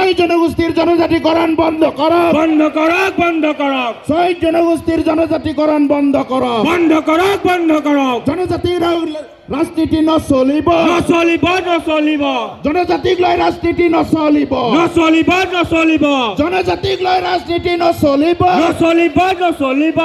ছয় জনগোষ্ঠীর জনজাতিকরণ বন্ধ করো, বন্ধ করক, বন্ধ করক, ছয় জনগোষ্ঠীর জনজাতিকরণ বন্ধ করো, বন্ধ করক, বন্ধ করক। জনজাতির রাজনীতি নচলিব, নচলিব, নচলিব, জনজাতিক লৈ ৰাজনীতি নচলিব, নচলিব, নচলিব, জনজাতিক লৈ ৰাজনীতি নচলিব, নচলিব, নচলিব।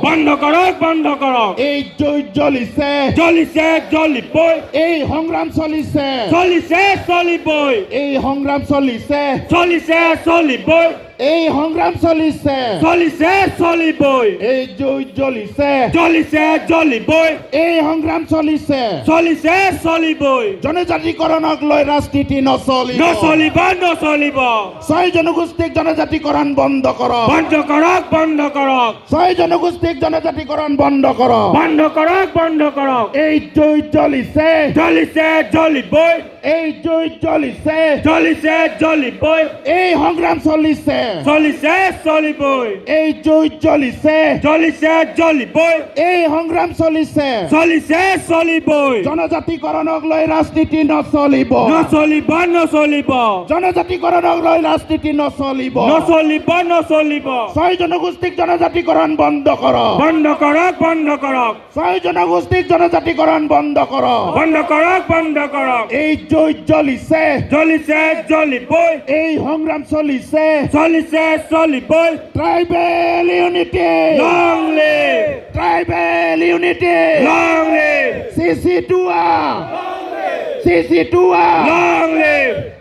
বন্ধ করক, বন্ধ করক। এই যুদ্ধ জ্বলিছে, জ্বলিছে, জ্বলিবই, এই সংগ্ৰাম চলিছে, চলিছে, চলিবই, এই সংগ্ৰাম চলিছে, চলিছে, চলিবই, এই সংগ্ৰাম চলিছে, চলিছে, চলিবই, এই যুদ্ধ জ্বলিছে, চলিছে, জ্বলিবই, এই সংগ্ৰাম চলিছে, চলিছে, চলিবই। জনজাতিকৰণক লৈ ৰাজনীতি নচলিব, নচলিব, নচলিব, ছয় জনগোষ্ঠীক জনজাতিকৰণ বন্ধ কৰক, বন্ধ করক, বন্ধ করক, ছয় জনগোষ্ঠীক জনজাতিকৰণ বন্ধ কৰক, বন্ধ করক, বন্ধ করক। এই যুদ্ধ জ্বলিছে, জ্বলিছে, জ্বলিবই, এই যুদ্ধ জ্বলিছে, চলিছে, জ্বলিবই, এই সংগ্ৰাম চলিছে, চলিছে, চলিবই, এই যুদ্ধ জ্বলিছে, চলিছে, জ্বলিবই, এই সংগ্ৰাম চলিছে, চলিছে, চলিবই। জনজাতিকৰণক লৈ ৰাজনীতি নচলিব, নচলিব, নচলিব, জনজাতিকৰণক লৈ ৰাজনীতি নচলিব, নচলিব, নচলিব, ছয় জনগোষ্ঠীক জনজাতিকৰণ বন্ধ কৰক, বন্ধ করক, বন্ধ করক, ছয় জনগোষ্ঠীক জনজাতিকৰণ বন্ধ কৰক, বন্ধ করক, বন্ধ করক। এই যুদ্ধ জ্বলিছে, জ্বলিছে, জ্বলিবই, এই সংগ্ৰাম চলিছে, চলিছে, চলিবই। Tribal unity, long live, tribal unity, long live, চিচি টুৱা, চিচি টুৱা, লং লিভ।